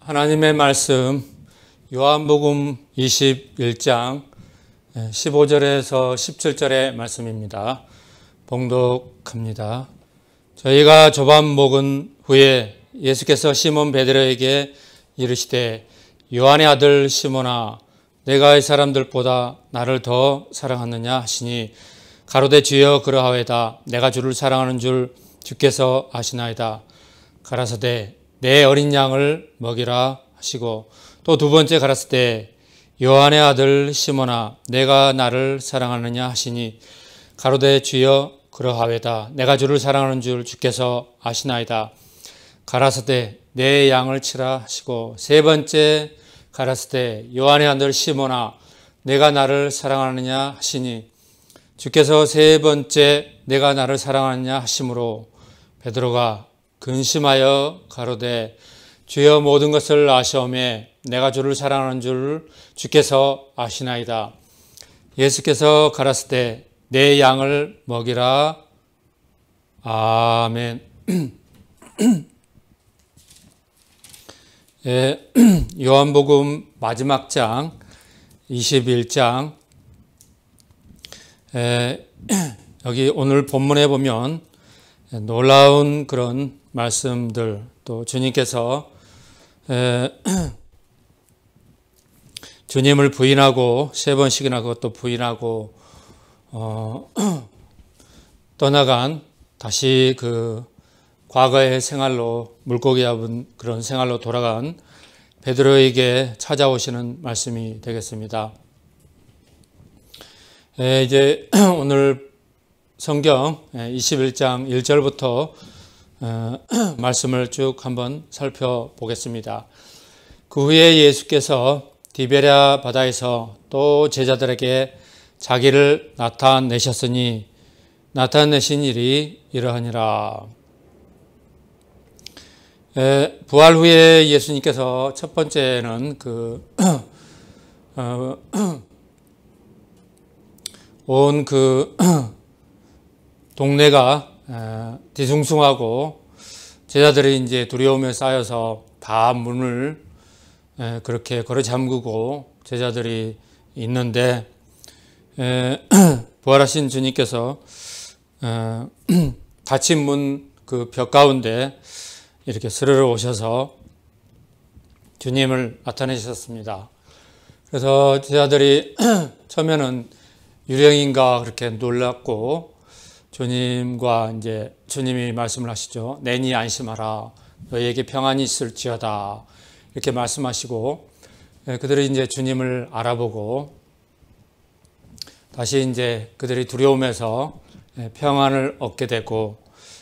하나님의 말씀 요한복음 21장 15절에서 17절의 말씀입니다. 봉독합니다. 저희가 조반 먹은 후에 예수께서 시몬 베드로에게 이르시되 요한의 아들 시몬아 내가 이 사람들보다 나를 더 사랑하느냐 하시니 가로되 주여 그러하외다. 내가 주를 사랑하는 줄 주께서 아시나이다. 가라사대 내 어린 양을 먹이라 하시고 또 두 번째 가라사대 요한의 아들 시몬아 내가 나를 사랑하느냐 하시니 가로되 주여 그러하외다. 내가 주를 사랑하는 줄 주께서 아시나이다. 가라사대 내 양을 치라 하시고 세 번째 가라사대 요한의 아들 시몬아 내가 나를 사랑하느냐 하시니 주께서 세 번째 내가 나를 사랑하느냐 하심으로 베드로가 근심하여 가로되 주여 모든 것을 아시오매 내가 주를 사랑하는 줄 주께서 아시나이다. 예수께서 가라사대 내 양을 먹이라. 아멘. 요한복음 마지막 장 21장 여기 오늘 본문에 보면 놀라운 그런 말씀들 또 주님께서 주님을 부인하고 세 번씩이나 그것도 부인하고 떠나간 다시 그 과거의 생활로 물고기 잡은 그런 생활로 돌아간 베드로에게 찾아오시는 말씀이 되겠습니다. 이제 오늘 성경 21장 1절부터 말씀을 쭉 한번 살펴보겠습니다. 그 후에 예수께서 디베랴 바다에서 또 제자들에게 자기를 나타내셨으니 나타내신 일이 이러하니라. 부활 후에 예수님께서 첫 번째는 온 동네가 뒤숭숭하고 제자들이 이제 두려움에 쌓여서 다 문을 그렇게 걸어 잠그고 제자들이 있는데 부활하신 주님께서 닫힌 문 그 벽 가운데 이렇게 스르르 오셔서 주님을 나타내셨습니다. 그래서 제자들이 처음에는 유령인가 그렇게 놀랐고 주님과 이제 주님이 말씀을 하시죠. 내니 안심하라. 너희에게 평안이 있을지어다. 이렇게 말씀하시고 그들이 이제 주님을 알아보고 다시 이제 그들이 두려움에서 평안을 얻게 되고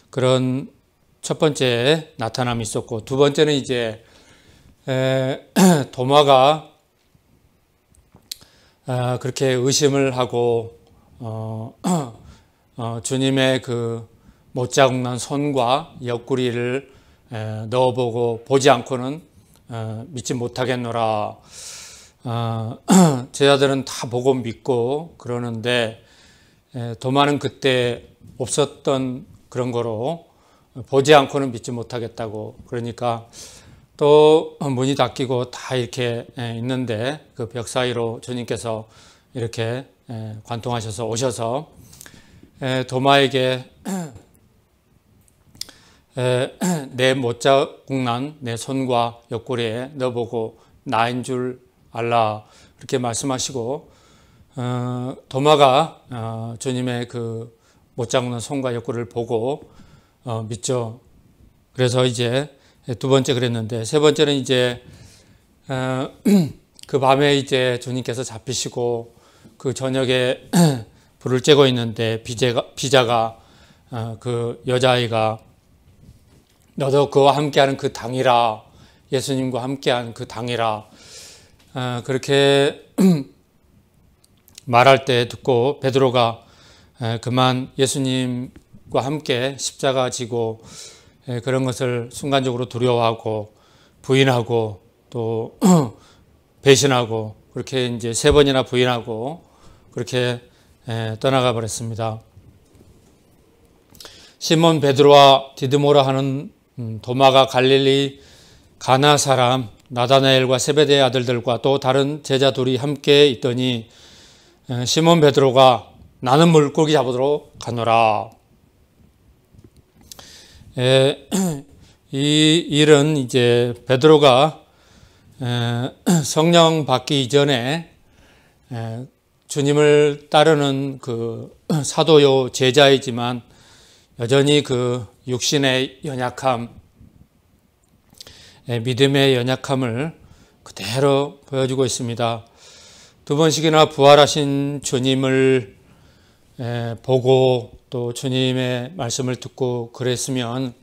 그런 첫 번째 나타남이 있었고 두 번째는 이제 도마가 그렇게 의심을 하고 주님의 그 못자국 난 손과 옆구리를 넣어보고 보지 않고는 믿지 못하겠노라. 제자들은 다 보고 믿고 그러는데 도마는 그때 없었던 그런 거로 보지 않고는 믿지 못하겠다고 그러니까 또 문이 닫히고 다 이렇게 있는데 그 벽 사이로 주님께서 이렇게 관통하셔서 오셔서 도마에게 내 못자국 난 내 손과 옆구리에 넣어보고 나인 줄 알라 이렇게 말씀하시고 도마가 주님의 그 못자국 난 손과 옆구리를 보고 믿죠. 그래서 이제 두 번째 그랬는데 세 번째는 이제 그 밤에 이제 주님께서 잡히시고 그 저녁에 불을 쬐고 있는데 비자가 그 여자아이가 너도 그와 함께하는 그 당이라 예수님과 함께한 그 당이라 그렇게 말할 때 듣고 베드로가 그만 예수님과 함께 십자가 지고 그런 것을 순간적으로 두려워하고 부인하고 또 배신하고 그렇게 이제 세 번이나 부인하고 그렇게 떠나가 버렸습니다. 시몬 베드로와 디드모라 하는 도마가 갈릴리 가나 사람 나다나엘과 세베대의 아들들과 또 다른 제자 둘이 함께 있더니 시몬 베드로가 나는 물고기 잡으러 가노라. 이 일은 이제 베드로가 성령 받기 이전에 주님을 따르는 그 사도요 제자이지만 여전히 그 육신의 연약함, 믿음의 연약함을 그대로 보여주고 있습니다. 두 번씩이나 부활하신 주님을 보고 또 주님의 말씀을 듣고 그랬으면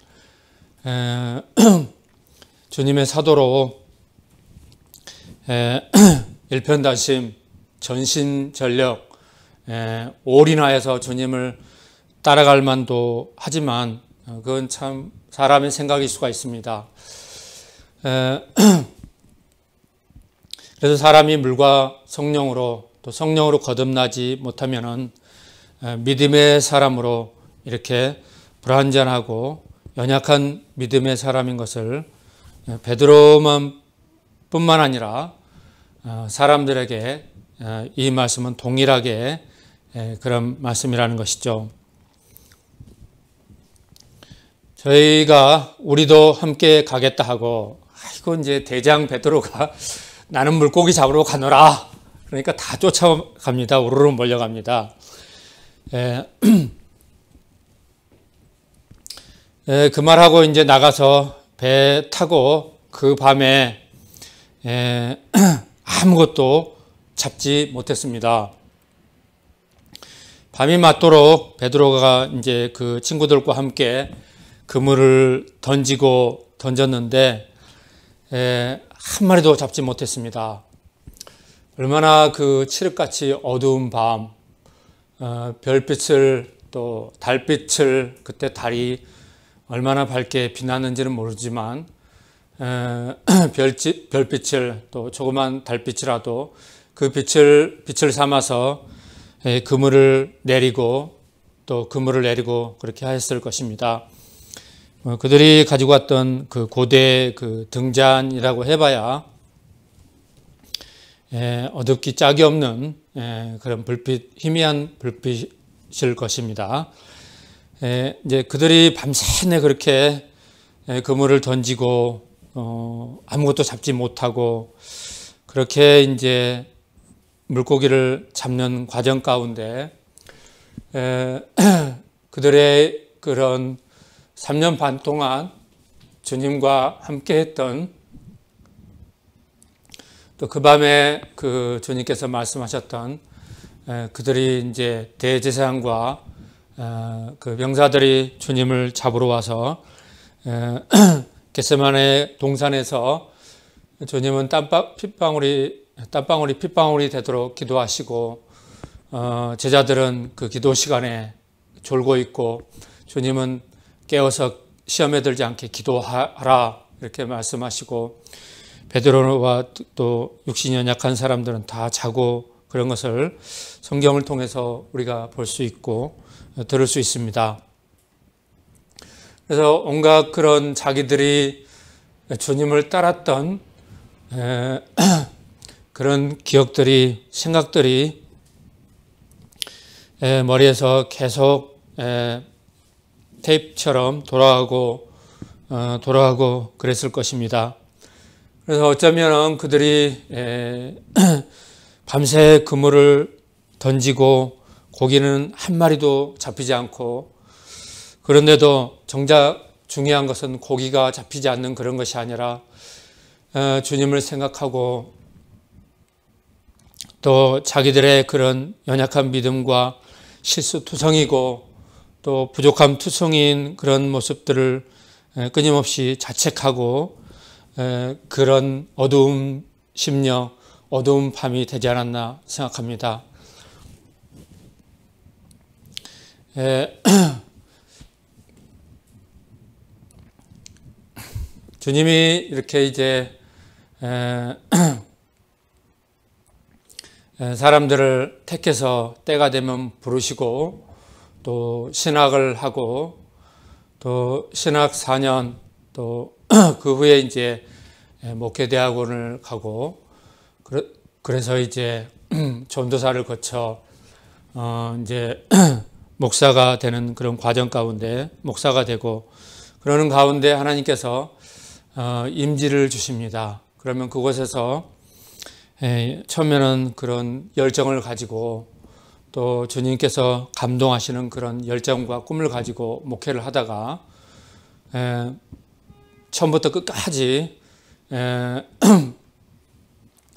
주님의 사도로 일편단심, 전신전력, 올인하여서 주님을 따라갈 만도 하지만 그건 참 사람의 생각일 수가 있습니다. 그래서 사람이 물과 성령으로 또 성령으로 거듭나지 못하면은 믿음의 사람으로 이렇게 불완전하고 연약한 믿음의 사람인 것을 베드로만 뿐만 아니라 사람들에게 이 말씀은 동일하게 그런 말씀이라는 것이죠. 우리도 함께 가겠다 하고, 이거 이제 대장 베드로가 나는 물고기 잡으러 가노라. 그러니까 다 쫓아갑니다. 우르르 몰려갑니다. 그 말하고 이제 나가서 배 타고 그 밤에 아무것도 잡지 못했습니다. 밤이 맞도록 베드로가 이제 그 친구들과 함께 그물을 던졌는데 한 마리도 잡지 못했습니다. 얼마나 그 칠흑같이 어두운 밤, 별빛을 또 달빛을 그때 달이 얼마나 밝게 빛났는지는 모르지만 별빛을 또 조그만 달빛이라도 그 빛을 삼아서 그물을 내리고 또 그물을 내리고 그렇게 하였을 것입니다. 그들이 가지고 왔던 그 고대 그 등잔이라고 해봐야 어둡기 짝이 없는 그런 희미한 불빛일 것입니다. 이제 그들이 밤새내 그렇게 그물을 던지고 아무것도 잡지 못하고 그렇게 이제 물고기를 잡는 과정 가운데 그들의 그런 3년 반 동안 주님과 함께 했던 또 그 밤에 그 주님께서 말씀하셨던 그들이 이제 대제사장과 그 명사들이 주님을 잡으러 와서 겟세마네 동산에서 주님은 땀방울이 핏방울이 되도록 기도하시고 제자들은 그 기도 시간에 졸고 있고 주님은 깨어서 시험에 들지 않게 기도하라 이렇게 말씀하시고 베드로와 또 육신이 연약한 사람들은 다 자고 그런 것을 성경을 통해서 우리가 볼 수 있고 들을 수 있습니다. 그래서 온갖 그런 자기들이 주님을 따랐던 그런 기억들이 생각들이 머리에서 계속 테이프처럼 돌아가고 그랬을 것입니다. 그래서 어쩌면 그들이 밤새 그물을 던지고 고기는 한 마리도 잡히지 않고 그런데도 정작 중요한 것은 고기가 잡히지 않는 그런 것이 아니라 주님을 생각하고 또 자기들의 그런 연약한 믿음과 실수투성이고 또 부족함 투성인 그런 모습들을 끊임없이 자책하고 그런 어두운 심령, 어두운 밤이 되지 않았나 생각합니다. 주님이 이렇게 이제 사람들을 택해서 때가 되면 부르시고 또 신학을 하고 또 신학 4년 또 그 후에 이제 목회대학원을 가고 그래서 이제 전도사를 거쳐 이제 목사가 되는 그런 과정 가운데 목사가 되고 그러는 가운데 하나님께서 임지를 주십니다. 그러면 그곳에서 처음에는 그런 열정을 가지고 또 주님께서 감동하시는 그런 열정과 꿈을 가지고 목회를 하다가 처음부터 끝까지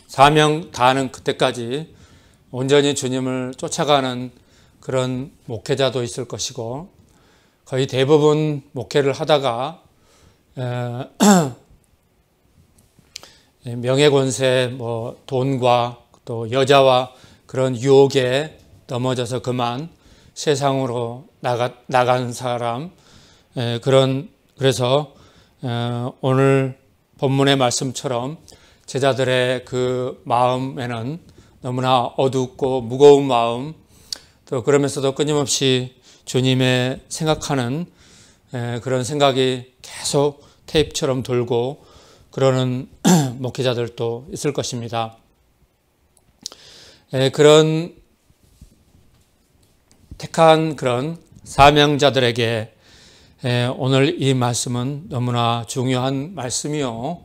사명 다하는 그때까지 온전히 주님을 쫓아가는 그런 목회자도 있을 것이고 거의 대부분 목회를 하다가 명예권세, 돈과 또 여자와 그런 유혹에 넘어져서 그만 세상으로 나간 사람 그래서 오늘 본문의 말씀처럼 제자들의 그 마음에는 너무나 어둡고 무거운 마음 또 그러면서도 끊임없이 주님의 생각하는 그런 생각이 계속 테이프처럼 돌고 그러는 목회자들도 있을 것입니다. 그런 택한 그런 사명자들에게 오늘 이 말씀은 너무나 중요한 말씀이요.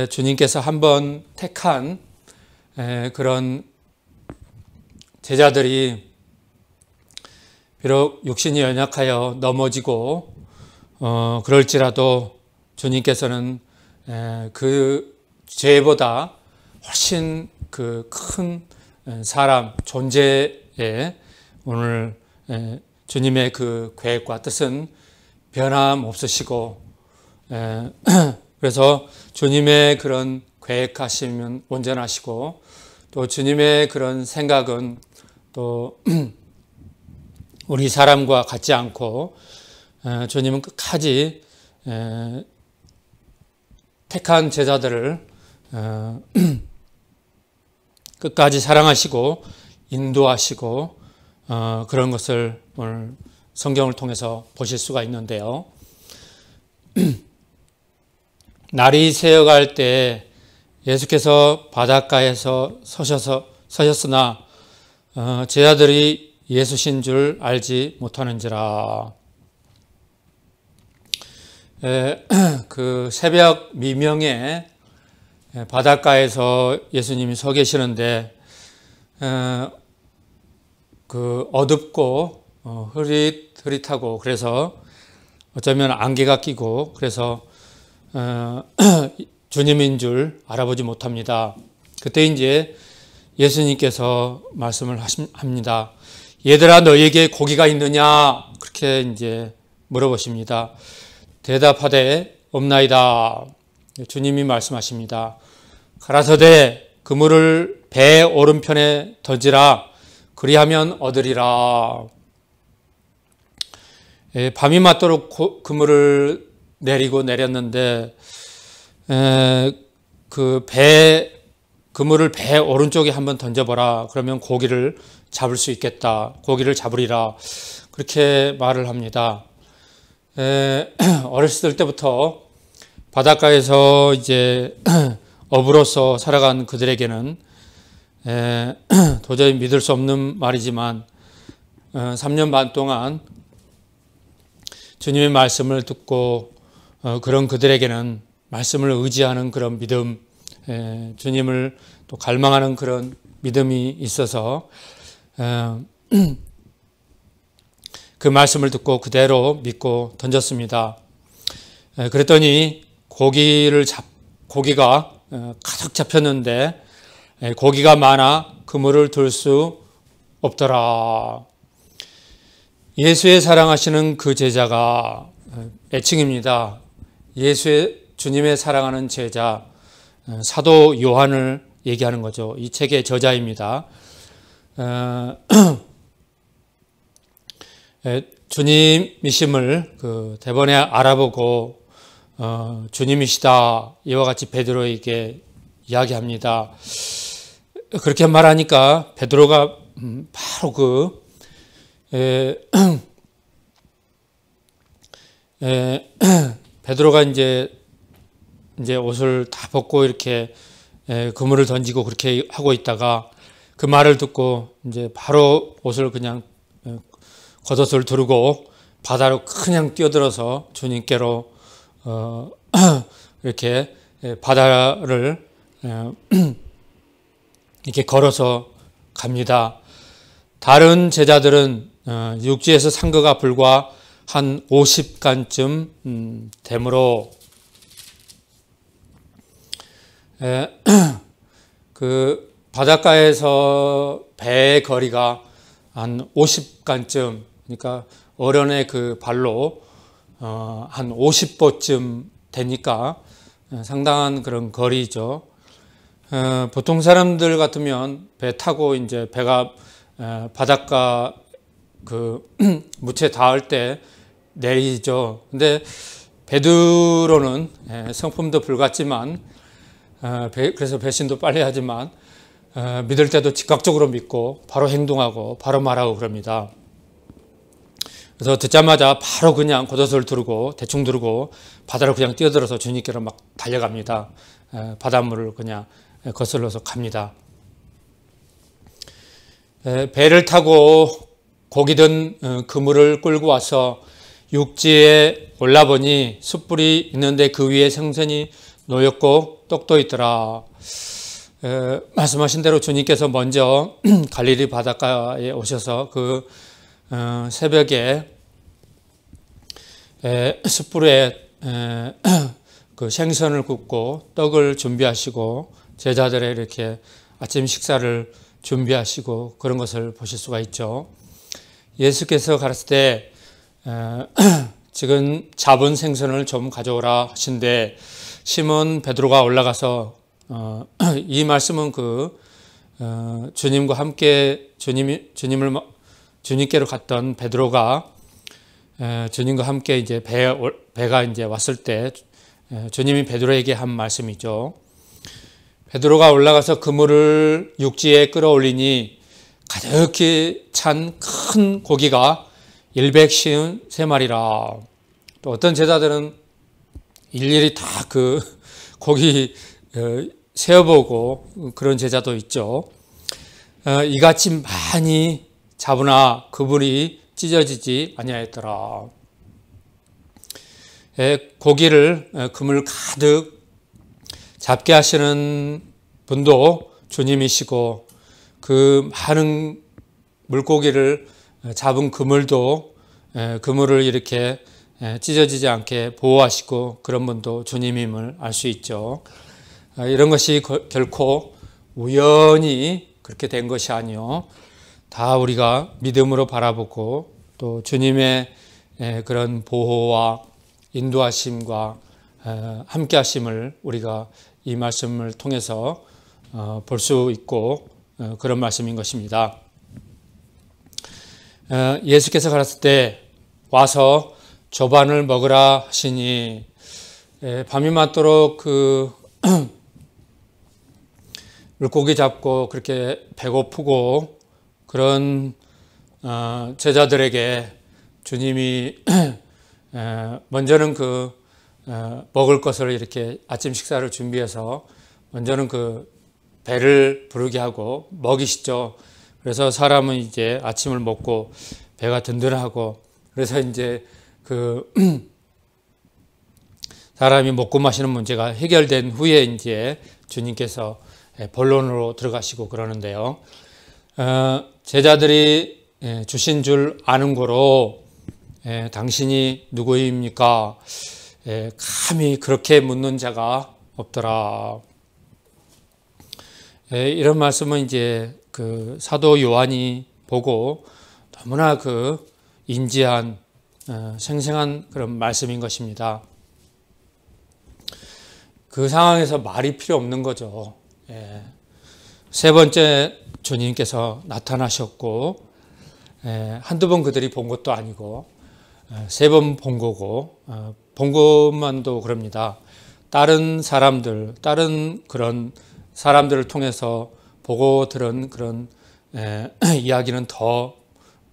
주님께서 한번 택한 그런 제자들이 비록 육신이 연약하여 넘어지고 그럴지라도 주님께서는 그 죄보다 훨씬 그 큰 사람 존재에 오늘 주님의 그 계획과 뜻은 변함없으시고 그래서 주님의 그런 계획하시면 온전하시고 또 주님의 그런 생각은 또 우리 사람과 같지 않고 주님은 끝까지 택한 제자들을 끝까지 사랑하시고 인도하시고 그런 것을 오늘 성경을 통해서 보실 수가 있는데요. 날이 새어갈 때 예수께서 바닷가에서 서셨으나 제자들이 예수신 줄 알지 못하는지라. 그 새벽 미명에 바닷가에서 예수님이 서 계시는데 그 어둡고 흐릿하고 그래서 어쩌면 안개가 끼고 그래서 주님인 줄 알아보지 못합니다. 그때 이제 예수님께서 말씀을 합니다. 얘들아 너희에게 고기가 있느냐? 그렇게 이제 물어보십니다. 대답하되 없나이다. 주님이 말씀하십니다. 가라사대 그물을 배 오른편에 던지라 그리하면 얻으리라. 밤이 맞도록 그물을 내렸는데 그물을 배 오른쪽에 한번 던져보라. 그러면 고기를 잡을 수 있겠다. 고기를 잡으리라. 그렇게 말을 합니다. 어렸을 때부터 바닷가에서 이제 어부로서 살아간 그들에게는 도저히 믿을 수 없는 말이지만 3년 반 동안 주님의 말씀을 듣고 그런 그들에게는 말씀을 의지하는 그런 믿음, 주님을 또 갈망하는 그런 믿음이 있어서 그 말씀을 듣고 그대로 믿고 던졌습니다. 그랬더니 고기가 가득 잡혔는데 고기가 많아 그물을 들 수 없더라. 예수의 사랑하시는 그 제자가 애칭입니다. 주님의 사랑하는 제자 사도 요한을 얘기하는 거죠. 이 책의 저자입니다. 주님이심을 대번에 알아보고 주님이시다 이와 같이 베드로에게 이야기합니다. 그렇게 말하니까 베드로가 바로 베드로가 이제 이제 옷을 다 벗고 이렇게 그물을 던지고 그렇게 하고 있다가 그 말을 듣고 이제 바로 옷을 그냥 겉옷을 두르고 바다로 그냥 뛰어들어서 주님께로 이렇게 바다를 이렇게 걸어서 갑니다. 다른 제자들은 육지에서 산 거가 불과 한 50간쯤 되므로 그 바닷가에서 배의 거리가 한 50간쯤, 그러니까 어른의 그 발로 한 50보쯤 되니까 상당한 그런 거리죠. 보통 사람들 같으면 배 타고 이제 배가 바닷가 그 무채 닿을 때 내리죠. 근데 베드로는 성품도 불같지만 그래서 배신도 빨리 하지만 믿을 때도 즉각적으로 믿고 바로 행동하고 바로 말하고 그럽니다. 그래서 듣자마자 바로 그냥 겉옷을 두르고 대충 두르고 바다로 그냥 뛰어들어서 주님께로 막 달려갑니다. 바닷물을 그냥 거슬러서 갑니다. 배를 타고 고기 든 그물을 끌고 와서 육지에 올라보니 숯불이 있는데 그 위에 생선이 놓였고 떡도 있더라. 말씀하신 대로 주님께서 먼저 갈릴리 바닷가에 오셔서 그 새벽에 숯불에 그 생선을 굽고 떡을 준비하시고 제자들의 이렇게 아침 식사를 준비하시고 그런 것을 보실 수가 있죠. 예수께서 가르칠 때 지금 잡은 생선을 좀 가져오라 하신데 시몬 베드로가 올라가서 이 말씀은 그 주님과 함께 주님께로 갔던 베드로가 주님과 함께 이제 배가 이제 왔을 때 주님이 베드로에게 한 말씀이죠. 베드로가 올라가서 그물을 육지에 끌어올리니 가득히 찬 큰 고기가 153마리라. 또 어떤 제자들은 일일이 다 그 고기 세어보고 그런 제자도 있죠. 이같이 많이 잡으나 그물이 찢어지지 아니하였더라. 고기를 그물 가득 잡게 하시는 분도 주님이시고 그 많은 물고기를 잡은 그물도 그물을 이렇게 찢어지지 않게 보호하시고 그런 분도 주님임을 알 수 있죠. 이런 것이 결코 우연히 그렇게 된 것이 아니요, 다 우리가 믿음으로 바라보고 또 주님의 그런 보호와 인도하심과 함께 하심을 우리가 이 말씀을 통해서 볼 수 있고 그런 말씀인 것입니다. 예수께서 가르칠 때 와서 조반을 먹으라 하시니 밤이 맞도록 그 물고기 잡고 그렇게 배고프고 그런 제자들에게 주님이 먼저는 그 먹을 것을 이렇게 아침 식사를 준비해서 먼저는 그 배를 부르게 하고 먹이시죠. 그래서 사람은 이제 아침을 먹고 배가 든든하고 그래서 이제 그 사람이 먹고 마시는 문제가 해결된 후에 이제 주님께서 본론으로 들어가시고 그러는데요. 제자들이 주신 줄 아는 거로 당신이 누구입니까? 감히 그렇게 묻는 자가 없더라. 이런 말씀은 이제 그 사도 요한이 보고 너무나 그 인지한 생생한 그런 말씀인 것입니다. 그 상황에서 말이 필요 없는 거죠. 세 번째 주님께서 나타나셨고 한두 번 그들이 본 것도 아니고 세 번 본 거고 본 것만도 그럽니다. 다른 그런 사람들을 통해서 보고 들은 그런 이야기는 더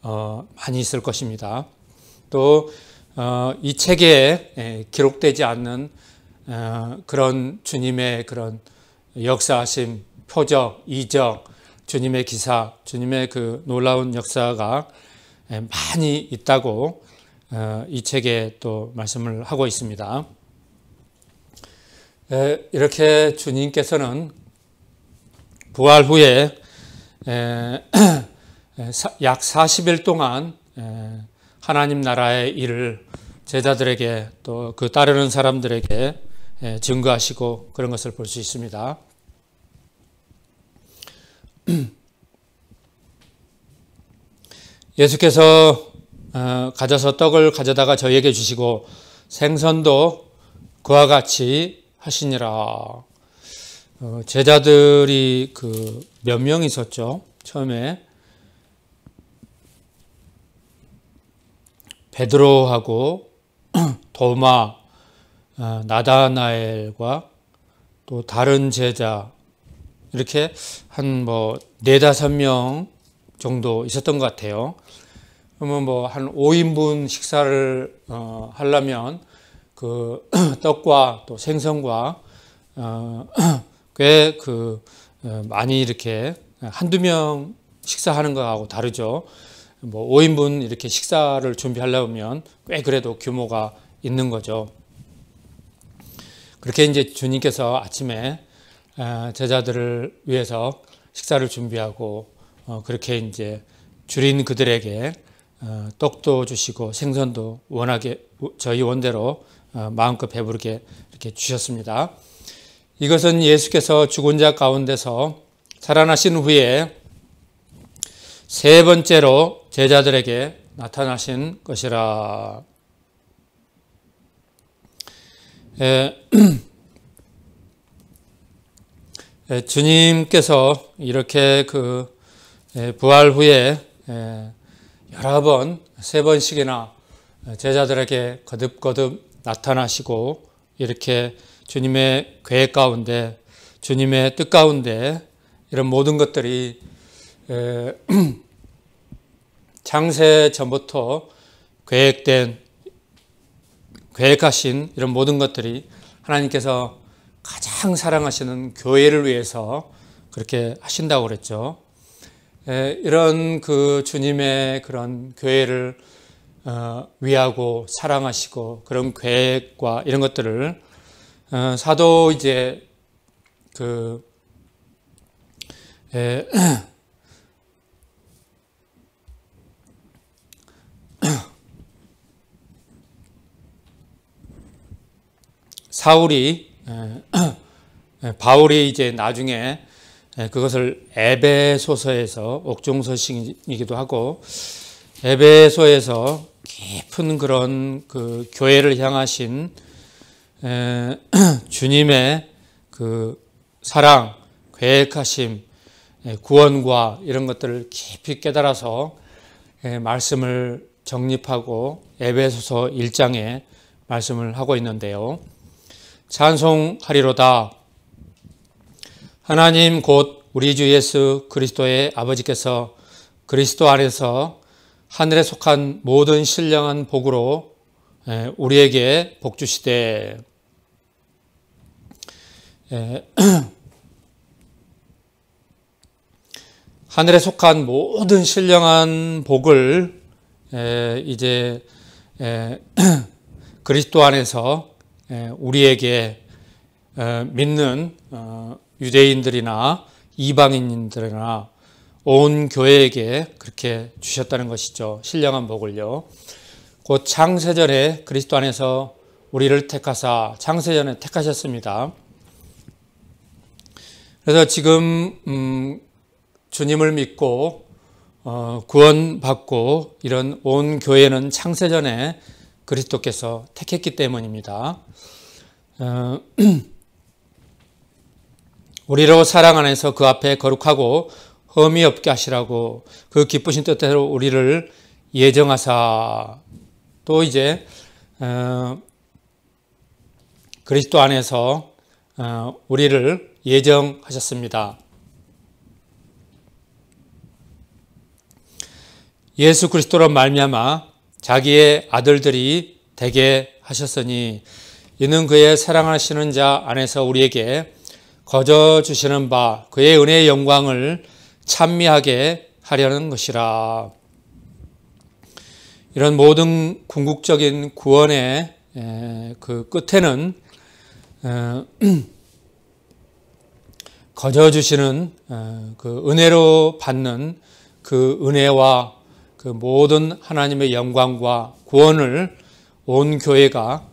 많이 있을 것입니다. 또 이 책에 기록되지 않는 그런 주님의 그런 역사하심, 표적, 이적, 주님의 기사, 주님의 그 놀라운 역사가 많이 있다고 이 책에 또 말씀을 하고 있습니다. 이렇게 주님께서는 부활 후에 약 40일 동안 하나님 나라의 일을 제자들에게 또 그 따르는 사람들에게 증거하시고 그런 것을 볼 수 있습니다. 예수께서 가져서 떡을 가져다가 저희에게 주시고 생선도 그와 같이 하시니라. 제자들이 그 몇 명 있었죠? 처음에 베드로하고 도마, 나다나엘과 또 다른 제자 이렇게 한 뭐 4-5명 정도 있었던 것 같아요. 그러면 뭐 한 5인분 식사를 하려면 그 떡과 또 생선과 꽤 그 많이 이렇게 한두 명 식사하는 거하고 다르죠. 뭐 5인분 이렇게 식사를 준비하려면 꽤 그래도 규모가 있는 거죠. 그렇게 이제 주님께서 아침에 제자들을 위해서 식사를 준비하고 그렇게 이제 줄인 그들에게 떡도 주시고 생선도 워낙에 저희 원대로 마음껏 배부르게 이렇게 주셨습니다. 이것은 예수께서 죽은 자 가운데서 살아나신 후에 세 번째로 제자들에게 나타나신 것이라. 주님께서 이렇게 그 부활 후에 여러 번, 3번씩이나 제자들에게 거듭거듭 나타나시고 이렇게 주님의 계획 가운데, 주님의 뜻 가운데 이런 모든 것들이 창세 전부터 계획하신 이런 모든 것들이 하나님께서 가장 사랑하시는 교회를 위해서 그렇게 하신다고 그랬죠. 이런 그 주님의 그런 교회를 위하고 사랑하시고 그런 계획과 이런 것들을 사도 이제 그 바울이 이제 나중에 그것을 에베소서에서 옥중서신이기도 하고 에베소에서 깊은 그런 그 교회를 향하신 주님의 그 사랑, 계획하심, 구원과 이런 것들을 깊이 깨달아서 말씀을 정립하고 에베소서 1장에 말씀을 하고 있는데요. 찬송하리로다. 하나님 곧 우리 주 예수 그리스도의 아버지께서 그리스도 안에서 하늘에 속한 모든 신령한 복으로 우리에게 복 주시되 하늘에 속한 모든 신령한 복을 이제 그리스도 안에서 우리에게 믿는 유대인들이나 이방인들이나 온 교회에게 그렇게 주셨다는 것이죠. 신령한 복을요. 곧 창세전에 그리스도 안에서 우리를 택하사 창세전에 택하셨습니다. 그래서 지금 주님을 믿고 구원받고 이런 온 교회는 창세전에 그리스도께서 택했기 때문입니다. 우리로 사랑 안에서 그 앞에 거룩하고 흠이 없게 하시라고 그 기쁘신 뜻대로 우리를 예정하사 또 이제 그리스도 안에서 우리를 예정하셨습니다. 예수 그리스도로 말미암아 자기의 아들들이 되게 하셨으니 이는 그의 사랑하시는 자 안에서 우리에게 거저 주시는 바 그의 은혜의 영광을 찬미하게 하려는 것이라. 이런 모든 궁극적인 구원의 그 끝에는 거저 주시는 그 은혜로 받는 그 은혜와 그 모든 하나님의 영광과 구원을 온 교회가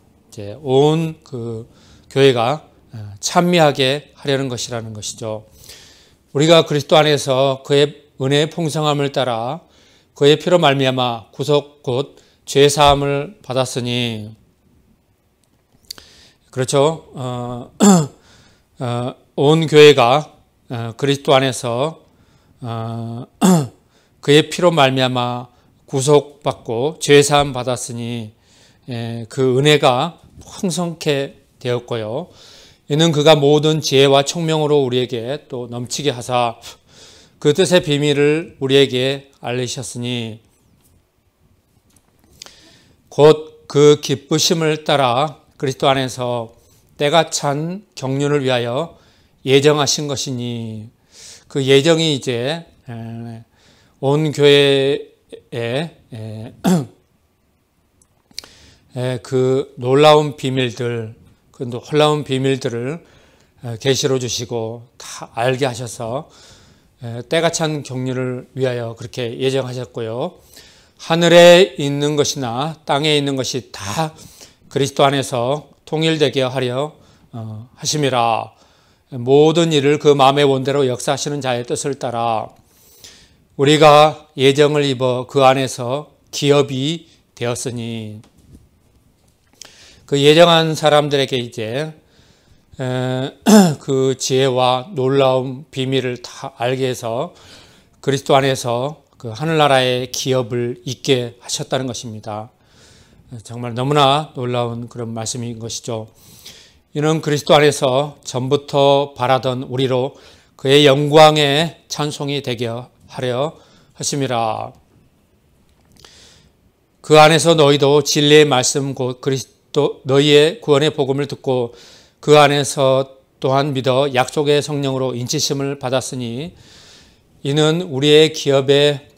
온 그 교회가 찬미하게 하려는 것이라는 것이죠. 우리가 그리스도 안에서 그의 은혜의 풍성함을 따라 그의 피로 말미암아 구속 곧 죄 사함을 받았으니, 그렇죠. 온 교회가 그리스도 안에서 그의 피로 말미암아 구속받고 죄 사함 받았으니 그 은혜가 풍성케 되었고요. 이는 그가 모든 지혜와 총명으로 우리에게 또 넘치게 하사 그 뜻의 비밀을 우리에게 알리셨으니, 곧 그 기쁘심을 따라 그리스도 안에서 때가 찬 경륜을 위하여 예정하신 것이니, 그 예정이 이제 온 교회에 그 놀라운 비밀들, 그 놀라운 비밀들을 계시로 주시고 다 알게 하셔서 때가 찬 경륜을 위하여 그렇게 예정하셨고요. 하늘에 있는 것이나 땅에 있는 것이 다 그리스도 안에서 통일되게 하려 하심이라. 모든 일을 그 마음의 원대로 역사하시는 자의 뜻을 따라 우리가 예정을 입어 그 안에서 기업이 되었으니, 그 예정한 사람들에게 이제 그 지혜와 놀라운 비밀을 다 알게 해서 그리스도 안에서 그 하늘나라의 기업을 있게 하셨다는 것입니다. 정말 너무나 놀라운 그런 말씀인 것이죠. 이는 그리스도 안에서 전부터 바라던 우리로 그의 영광의 찬송이 되게 하려 하심이라. 그 안에서 너희도 진리의 말씀 곧 그리스도 너희의 구원의 복음을 듣고 그 안에서 또한 믿어 약속의 성령으로 인치심을 받았으니, 이는 우리의 기업의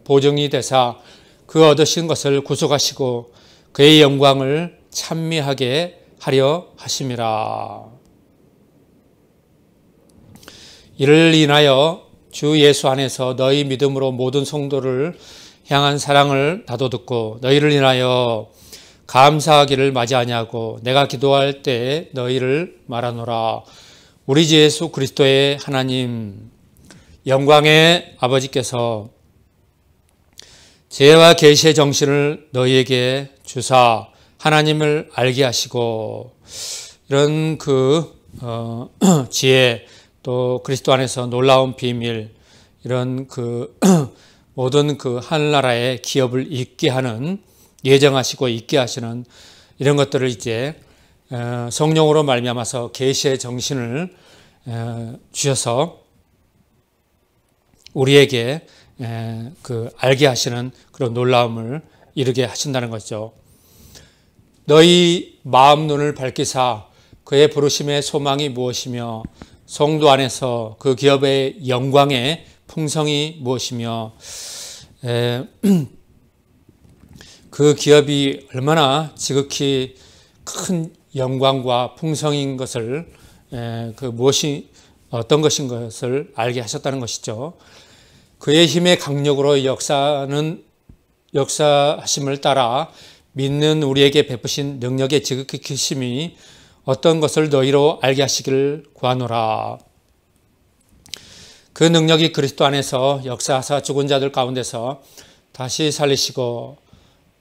보증이 되사 그 얻으신 것을 구속하시고 그의 영광을 찬미하게 하려 하심이라. 이를 인하여 주 예수 안에서 너희 믿음으로 모든 성도를 향한 사랑을 나도 듣고 너희를 인하여 감사하기를 마지하냐고 내가 기도할 때 너희를 말하노라. 우리 주 예수 그리스도의 하나님 영광의 아버지께서 지혜와 계시의 정신을 너희에게 주사 하나님을 알게 하시고, 이런 그 지혜, 또 그리스도 안에서 놀라운 비밀, 이런 그 모든 그 하늘나라의 기업을 있게 하는, 예정하시고 있게 하시는 이런 것들을 이제 성령으로 말미암아서 계시의 정신을 주셔서 우리에게 그 알게 하시는 그런 놀라움을 이루게 하신다는 거죠. 너희 마음 눈을 밝히사 그의 부르심의 소망이 무엇이며 성도 안에서 그 기업의 영광의 풍성이 무엇이며 그 기업이 얼마나 지극히 큰 영광과 풍성인 것을 그 무엇이 어떤 것인 것을 알게 하셨다는 것이죠. 그의 힘의 강력으로 역사하심을 따라 믿는 우리에게 베푸신 능력의 지극히 크심이 어떤 것을 너희로 알게 하시기를 구하노라. 그 능력이 그리스도 안에서 역사하사 죽은 자들 가운데서 다시 살리시고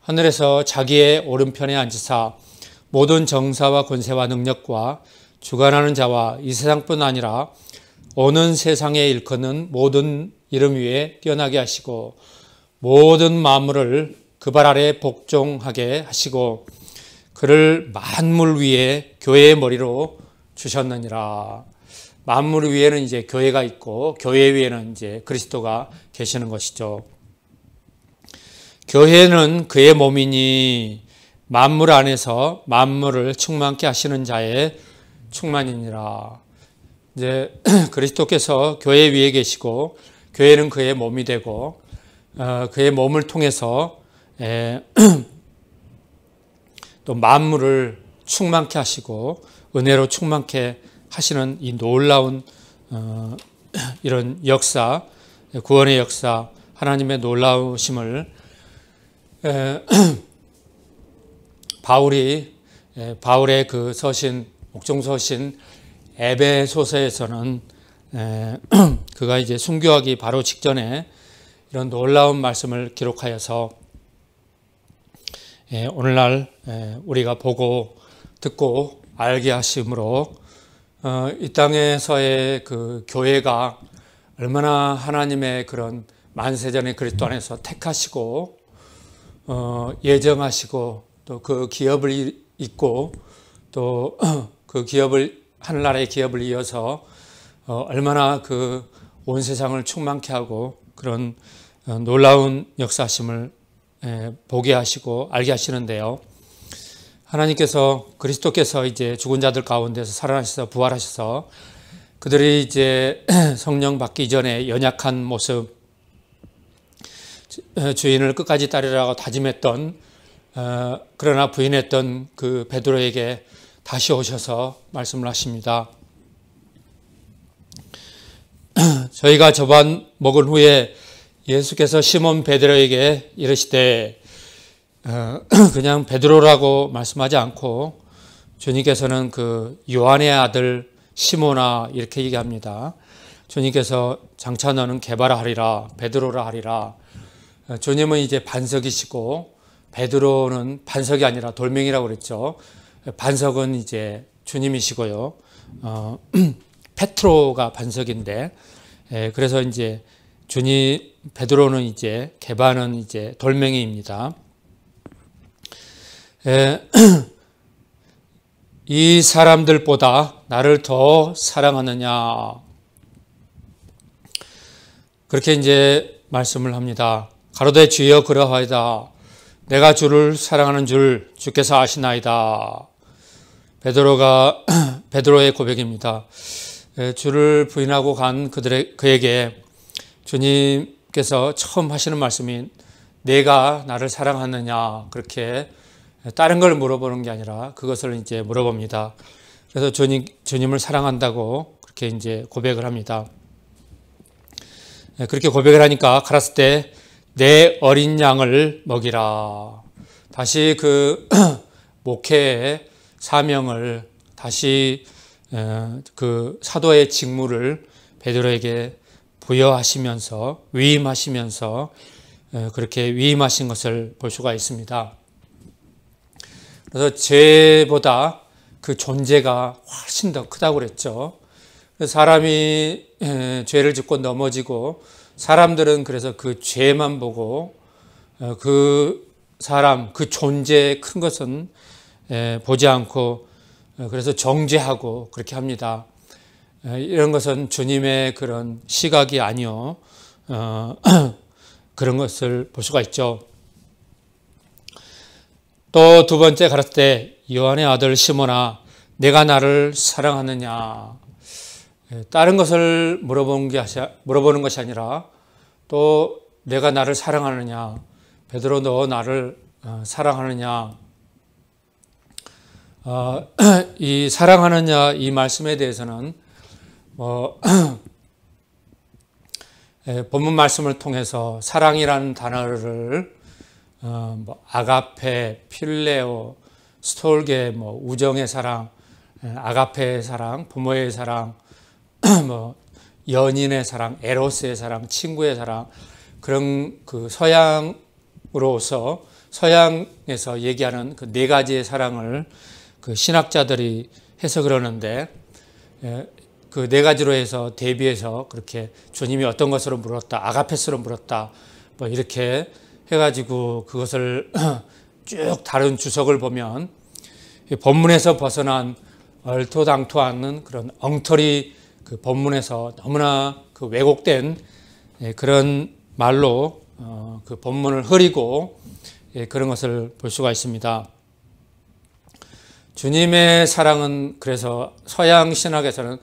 하늘에서 자기의 오른편에 앉으사 모든 정사와 권세와 능력과 주관하는 자와 이 세상뿐 아니라 오는 세상에 일컫는 모든 이름 위에 뛰어나게 하시고 모든 만물을 그 발 아래 복종하게 하시고 그를 만물 위에 교회의 머리로 주셨느니라. 만물 위에는 이제 교회가 있고 교회 위에는 이제 그리스도가 계시는 것이죠. 교회는 그의 몸이니 만물 안에서 만물을 충만케 하시는 자의 충만이니라. 이제 그리스도께서 교회 위에 계시고 교회는 그의 몸이 되고 그의 몸을 통해서 또 만물을 충만케 하시고 은혜로 충만케 하시는 이 놀라운 이런 역사, 구원의 역사, 하나님의 놀라우심을 바울의 그 서신, 옥중서신 에베소서에서는 그가 이제 순교하기 바로 직전에 이런 놀라운 말씀을 기록하여서 오늘날 우리가 보고 듣고 알게 하심으로 이 땅에서의 그 교회가 얼마나 하나님의 그런 만세전의 그리스도 안에서 택하시고 예정하시고 또 그 기업을 잇고 또 그 기업을 하늘나라의 기업을 이어서 얼마나 그 온 세상을 충만케 하고 그런 놀라운 역사심을 보게 하시고 알게 하시는데요. 하나님께서 그리스도께서 이제 죽은 자들 가운데서 살아나셔서 부활하셔서 그들이 이제 성령 받기 전에 연약한 모습, 주인을 끝까지 따르라고 다짐했던 그러나 부인했던 그 베드로에게 다시 오셔서 말씀을 하십니다. 저희가 저반 먹은 후에 예수께서 시몬 베드로에게 이르시되 그냥 베드로라고 말씀하지 않고 주님께서는 그 요한의 아들 시몬아 이렇게 얘기합니다. 주님께서 장차 너는 게바라 하리라 베드로라 하리라. 주님은 이제 반석이시고 베드로는 반석이 아니라 돌멩이라고 그랬죠. 반석은 이제 주님이시고요. 페트로가 반석인데 그래서 이제 베드로는 이제 게바는 이제 돌멩이입니다. 이 사람들보다 나를 더 사랑하느냐 그렇게 이제 말씀을 합니다. 가로되 주여 그러하이다. 내가 주를 사랑하는 줄 주께서 아시나이다. 베드로의 고백입니다. 주를 부인하고 간 그에게 주님께서 처음 하시는 말씀이 내가 나를 사랑하느냐 그렇게 다른 걸 물어보는 게 아니라 그것을 이제 물어봅니다. 그래서 주님을 사랑한다고 그렇게 이제 고백을 합니다. 그렇게 고백을 하니까 가라스 때 내 어린 양을 먹이라. 다시 그 목회의 사명을 다시 그 사도의 직무를 베드로에게 부여하시면서 위임하시면서 그렇게 위임하신 것을 볼 수가 있습니다. 그래서 죄보다 그 존재가 훨씬 더 크다고 그랬죠. 사람이 죄를 짓고 넘어지고 사람들은 그래서 그 죄만 보고 그 사람, 그 존재의 큰 것은 보지 않고 그래서 정죄하고 그렇게 합니다. 이런 것은 주님의 그런 시각이 아니요. 그런 것을 볼 수가 있죠. 또 두 번째 가르칠 때 요한의 아들 시몬아 내가 나를 사랑하느냐. 다른 것을 물어보는 것이 아니라 또 내가 나를 사랑하느냐. 베드로 너 나를 사랑하느냐. 이 사랑하느냐 이 말씀에 대해서는 본문 말씀을 통해서 사랑이라는 단어를 아가페, 필레오, 스톨게, 우정의 사랑, 아가페의 사랑, 부모의 사랑, 연인의 사랑, 에로스의 사랑, 친구의 사랑 그런 그 서양으로서 서양에서 얘기하는 그 네 가지의 사랑을 그 신학자들이 해석을 하는데 그 네 가지로 해서 대비해서 그렇게 주님이 어떤 것으로 물었다, 아가페스로 물었다, 이렇게 해가지고 그것을 쭉 다른 주석을 보면 본문에서 벗어난 얼토당토 않는 그런 엉터리 그 본문에서 너무나 그 왜곡된 그런 말로 그 본문을 흐리고 그런 것을 볼 수가 있습니다. 주님의 사랑은 그래서 서양 신학에서는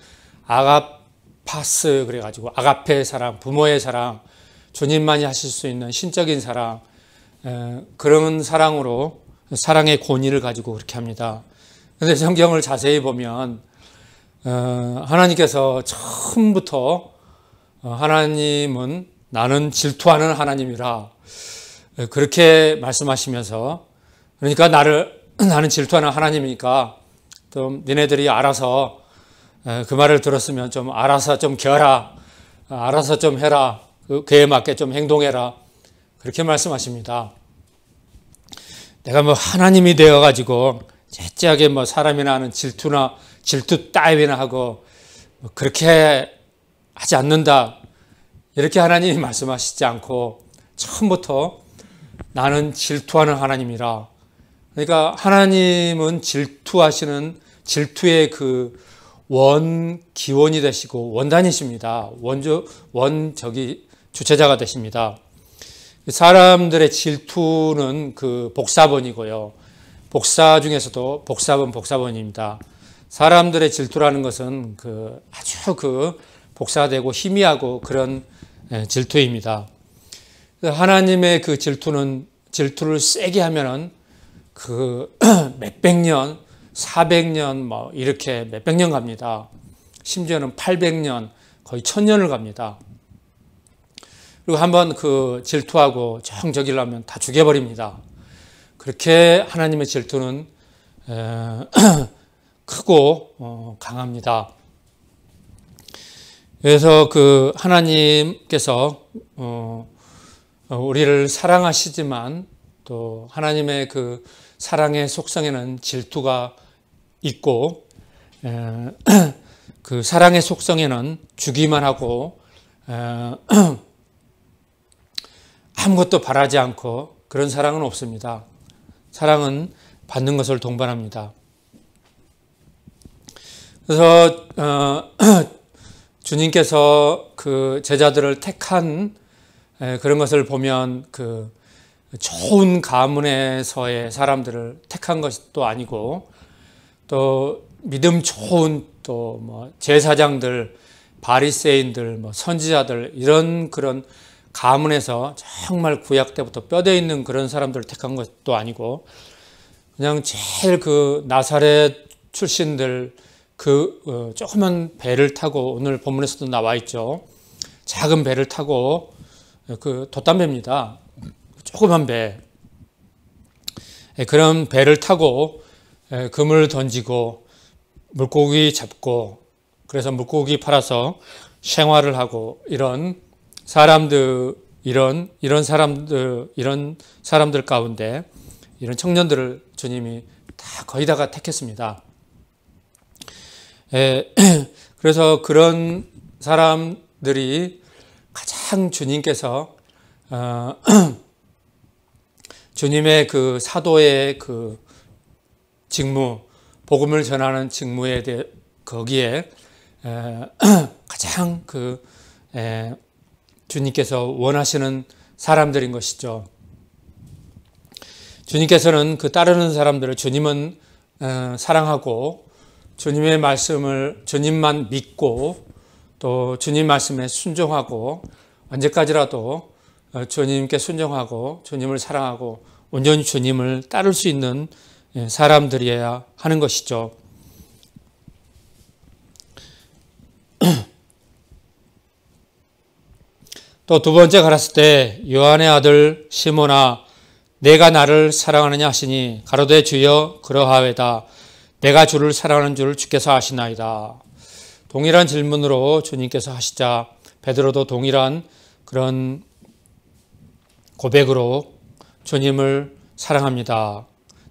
아가파스 그래가지고 아가페 사랑, 부모의 사랑, 주님만이 하실 수 있는 신적인 사랑, 그런 사랑으로 사랑의 권위를 가지고 그렇게 합니다. 그런데 성경을 자세히 보면 하나님께서 처음부터 하나님은 나는 질투하는 하나님이라 그렇게 말씀하시면서, 그러니까 나는 질투하는 하나님이니까 좀 니네들이 알아서 그 말을 들었으면 좀 알아서 좀 겨라, 알아서 좀 해라, 그에 맞게 좀 행동해라, 그렇게 말씀하십니다. 내가 뭐 하나님이 되어가지고 재찌하게 뭐 사람이나 하는 질투 따위나 하고 뭐 그렇게 하지 않는다, 이렇게 하나님이 말씀하시지 않고 처음부터 나는 질투하는 하나님이라. 그러니까 하나님은 질투의 그 기원이 되시고 원단이십니다. 주체자가 되십니다. 사람들의 질투는 그 복사본이고요. 복사 중에서도 복사본입니다. 사람들의 질투라는 것은 아주 복사되고 희미하고 그런 질투입니다. 하나님의 그 질투를 세게 하면은 몇백 년, 400년 뭐 이렇게 몇백 년 갑니다. 심지어는 800년, 거의 1000년을 갑니다. 그리고 한번 질투하고 저기려면 다 죽여버립니다. 그렇게 하나님의 질투는 크고 강합니다. 그래서 하나님께서 우리를 사랑하시지만 또 하나님의 사랑의 속성에는 질투가 있고, 그 사랑의 속성에는 주기만 하고 아무것도 바라지 않고 그런 사랑은 없습니다. 사랑은 받는 것을 동반합니다. 그래서 주님께서 제자들을 택한 그런 것을 보면 좋은 가문에서의 사람들을 택한 것도 아니고, 또 믿음 좋은 제사장들, 바리새인들, 선지자들, 이런 그런 가문에서 정말 구약 때부터 뼈대 있는 그런 사람들을 택한 것도 아니고, 그냥 제일 나사렛 출신들 조그만 배를 타고, 오늘 본문에서도 나와 있죠. 작은 배를 타고 돛담배입니다. 조그만 배. 그런 배를 타고 금을 던지고 물고기 잡고, 그래서 물고기 팔아서 생활을 하고, 이런 사람들 가운데 이런 청년들을 주님이 거의 다 택했습니다. 그래서 그런 사람들이 가장 주님께서 주님의 사도의 직무, 복음을 전하는 직무에 대해 거기에 가장 주님께서 원하시는 사람들인 것이죠. 주님께서는 따르는 사람들을 주님은 사랑하고, 주님의 말씀을 주님만 믿고, 또 주님 말씀에 순종하고, 언제까지라도 주님께 순종하고 주님을 사랑하고 온전히 주님을 따를 수 있는 사람들이어야 하는 것이죠. 또 두 번째 가라사 때 요한의 아들 시몬아 내가 나를 사랑하느냐 하시니 가로되 주여 그러하외다. 내가 주를 사랑하는 줄 주께서 아시나이다. 동일한 질문으로 주님께서 하시자 베드로도 동일한 그런 고백으로 주님을 사랑합니다.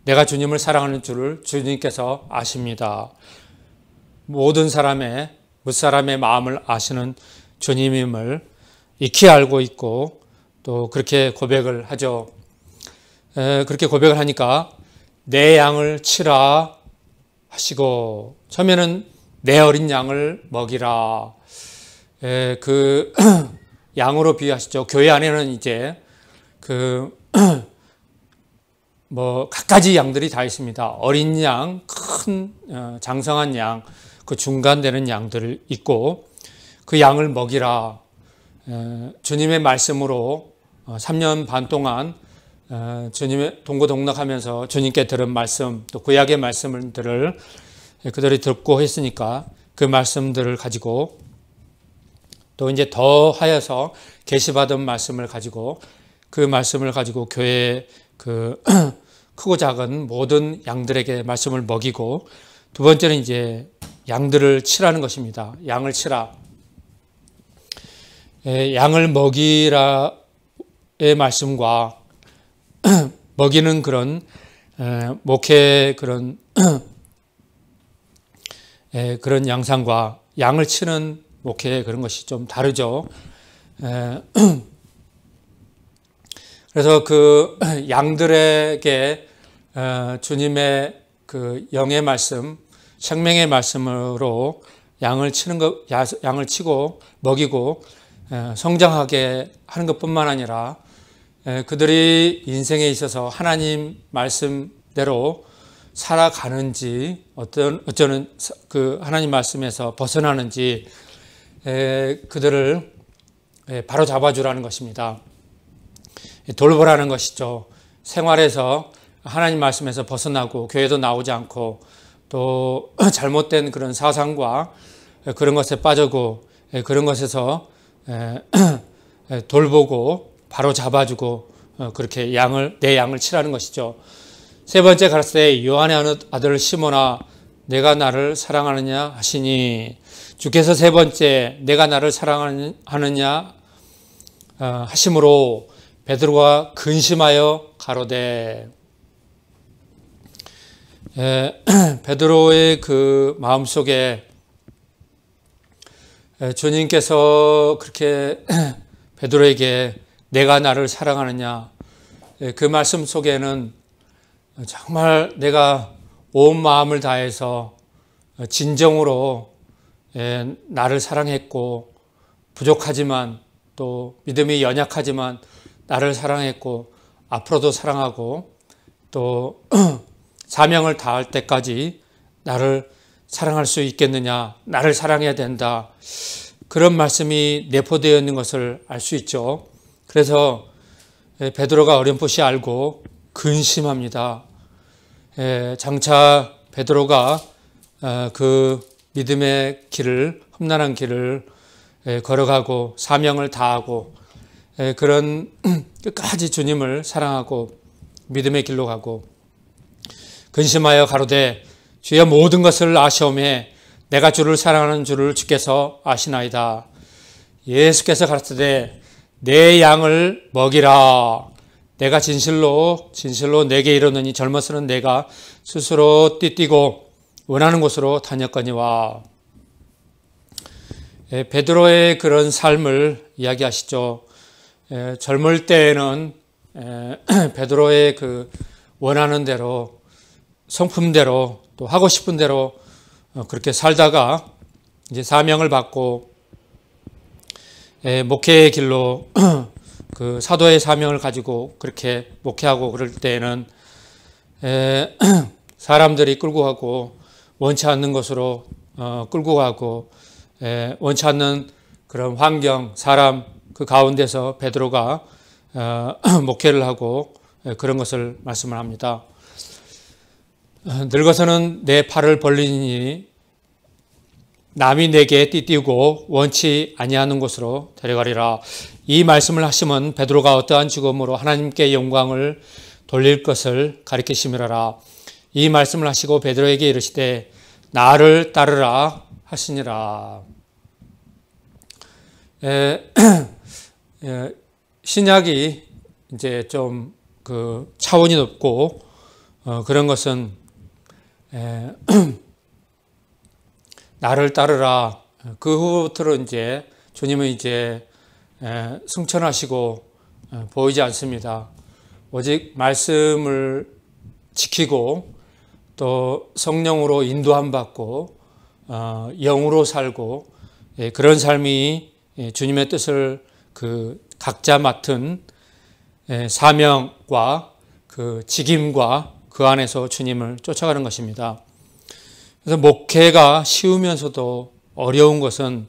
내가 주님을 사랑하는 줄을 주님께서 아십니다. 모든 사람의 무사람의 마음을 아시는 주님임을 익히 알고 있고 또 그렇게 고백을 하죠. 그렇게 고백을 하니까 내 양을 치라 하시고 처음에는 내 어린 양을 먹이라 그 양으로 비유하시죠. 교회 안에는 이제 그 갖가지 양들이 다 있습니다. 어린 양, 큰 장성한 양, 그 중간 되는 양들 있고 그 양을 먹이라. 주님의 말씀으로 3년 반 동안 주님의 동고동락하면서 주님께 들은 말씀, 또 구약의 말씀들을 그들이 듣고 했으니까 그 말씀들을 가지고 또 이제 더 하여서 계시받은 말씀을 가지고 그 말씀을 가지고 교회에 그 크고 작은 모든 양들에게 말씀을 먹이고, 두 번째는 이제 양들을 치라는 것입니다. 양을 치라. 양을 먹이라의 말씀과 먹이는 그런 목회 그런 그런 양상과 양을 치는 목회 그런 것이 좀 다르죠. 그래서 그 양들에게 주님의 그 영의 말씀, 생명의 말씀으로 양을 치고 먹이고 성장하게 하는 것뿐만 아니라 그들이 인생에 있어서 하나님 말씀대로 살아가는지 어쩌는 그 하나님 말씀에서 벗어나는지 그들을 바로 잡아주라는 것입니다. 돌보라는 것이죠. 생활에서 하나님 말씀에서 벗어나고 교회도 나오지 않고 또 잘못된 그런 사상과 그런 것에 빠지고 그런 것에서 돌보고 바로 잡아주고 그렇게 내 양을 치라는 것이죠. 세 번째 가라사대 요한의 아들 시몬아 내가 나를 사랑하느냐 하시니, 주께서 세 번째 내가 나를 사랑하느냐 하심으로 베드로가 근심하여 가로되, 베드로의 그 마음속에 주님께서 그렇게 베드로에게 내가 나를 사랑하느냐, 그 말씀 속에는 정말 내가 온 마음을 다해서 진정으로 나를 사랑했고, 부족하지만 또 믿음이 연약하지만 나를 사랑했고 앞으로도 사랑하고 또 사명을 다할 때까지 나를 사랑할 수 있겠느냐, 나를 사랑해야 된다, 그런 말씀이 내포되어 있는 것을 알 수 있죠. 그래서 베드로가 어렴풋이 알고 근심합니다. 장차 베드로가 그 믿음의 길을, 험난한 길을 걸어가고 사명을 다하고 그런 끝까지 주님을 사랑하고 믿음의 길로 가고, 근심하여 가로되 주여 모든 것을 아시오매 내가 주를 사랑하는 줄을 주께서 아시나이다. 예수께서 가르치되 내 양을 먹이라. 내가 진실로 내게 이르노니 젊어서는 내가 스스로 띠뛰고 원하는 곳으로 다녔거니와. 베드로의 그런 삶을 이야기하시죠. 젊을 때에는 베드로의 그 원하는 대로, 성품대로, 또 하고 싶은 대로 그렇게 살다가 이제 사명을 받고 목회의 길로 그 사도의 사명을 가지고 그렇게 목회하고 그럴 때에는 사람들이 끌고 가고 원치 않는 것으로 끌고 가고 원치 않는 그런 환경, 사람 그 가운데서 베드로가 목회를 하고 그런 것을 말씀을 합니다. 늙어서는 내 팔을 벌리니 남이 내게 띠띠고 원치 아니하는 곳으로 데려가리라. 이 말씀을 하시면 베드로가 어떠한 죽음으로 하나님께 영광을 돌릴 것을 가리키심이라라. 이 말씀을 하시고 베드로에게 이르시되 나를 따르라 하시니라. 신약이 이제 좀 그 차원이 높고 그런 것은 나를 따르라. 그 후부터는 이제 주님은 이제 승천하시고 보이지 않습니다. 오직 말씀을 지키고 또 성령으로 인도함 받고 영으로 살고 그런 삶이 주님의 뜻을 그 각자 맡은 사명과 그 직임과 그 안에서 주님을 쫓아가는 것입니다. 그래서 목회가 쉬우면서도 어려운 것은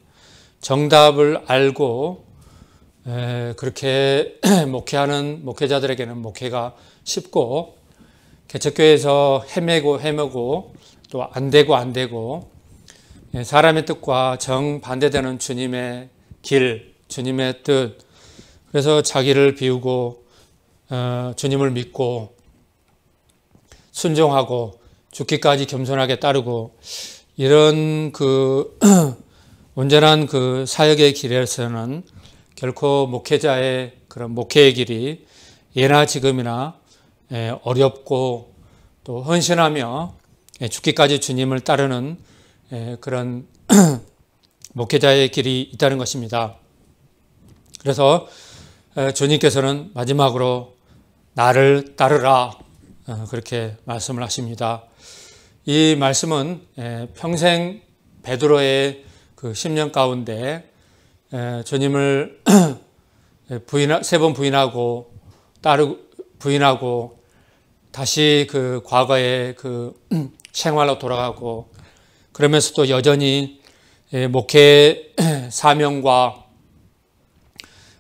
정답을 알고 그렇게 목회하는 목회자들에게는 목회가 쉽고 개척교회에서 헤매고 또 안 되고 사람의 뜻과 정반대되는 주님의 길, 주님의 뜻, 그래서 자기를 비우고 주님을 믿고 순종하고 죽기까지 겸손하게 따르고 이런 그 온전한 그 사역의 길에서는 결코 목회자의 그런 목회의 길이 예나 지금이나 어렵고 또 헌신하며 죽기까지 주님을 따르는 그런 목회자의 길이 있다는 것입니다. 그래서 주님께서는 마지막으로 나를 따르라 그렇게 말씀을 하십니다. 이 말씀은 평생 베드로의 그 10년 가운데 주님을 세 번 부인하고 부인하고 다시 그 과거의 그 생활로 돌아가고 그러면서도 여전히 목회 사명과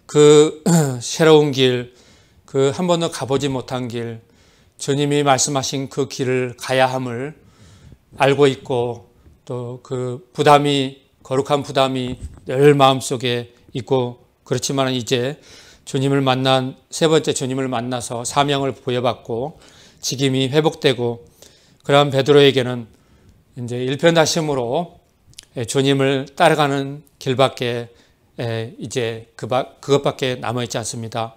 그 새로운 길, 그 한 번도 가보지 못한 길, 주님이 말씀하신 그 길을 가야 함을 알고 있고 또 그 거룩한 부담이 늘 마음속에 있고 그렇지만 이제 세 번째 주님을 만나서 사명을 부여받고 직임이 회복되고 그러한 베드로에게는 이제 일편단심으로 주님을 따라가는 길밖에 이제 그것밖에 남아있지 않습니다.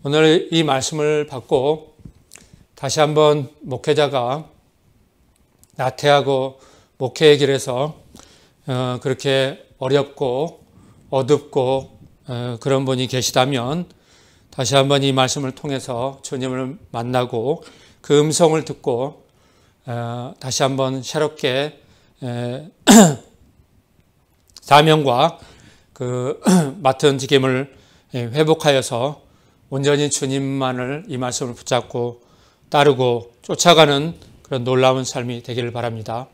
오늘 이 말씀을 받고 다시 한번 목회자가 나태하고 목회의 길에서 그렇게 어렵고 어둡고 그런 분이 계시다면 다시 한번 이 말씀을 통해서 주님을 만나고 그 음성을 듣고 다시 한번 새롭게 사명과 그 맡은 직임을 회복하여서 온전히 주님만을 이 말씀을 붙잡고 따르고 쫓아가는 그런 놀라운 삶이 되기를 바랍니다.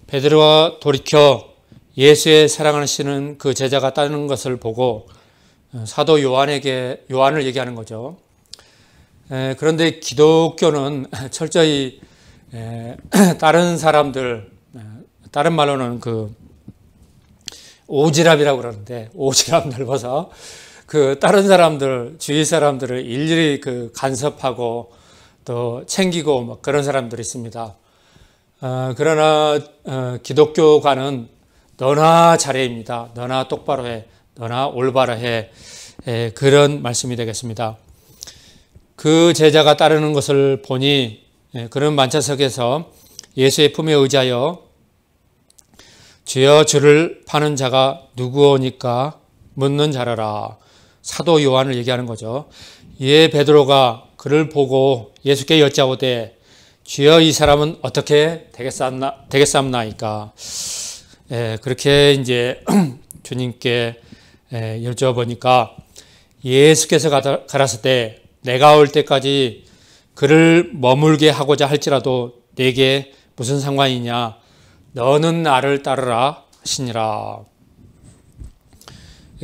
베드로가 돌이켜 예수의 사랑하시는 그 제자가 따르는 것을 보고 사도 요한을 얘기하는 거죠. 그런데 기독교는 철저히 다른 사람들, 다른 말로는 그 오지랖이라고 그러는데 오지랖 넓어서 그 다른 사람들, 주위 사람들을 일일이 그 간섭하고 또 챙기고 뭐 그런 사람들이 있습니다. 그러나 기독교가는 너나 잘해입니다. 너나 똑바로 해. 너나 올바로 해. 그런 말씀이 되겠습니다. 그 제자가 따르는 것을 보니 그런 만차석에서 예수의 품에 의지하여 주여 주를 파는 자가 누구오니까 묻는 자라라. 사도 요한을 얘기하는 거죠. 이에 베드로가 그를 보고 예수께 여짜오되 주여 이 사람은 어떻게 되겠사옵나이까. 그렇게 이제 주님께 여쭤보니까 예수께서 가라사 때 내가 올 때까지 그를 머물게 하고자 할지라도 내게 무슨 상관이냐. 너는 나를 따르라 하시니라.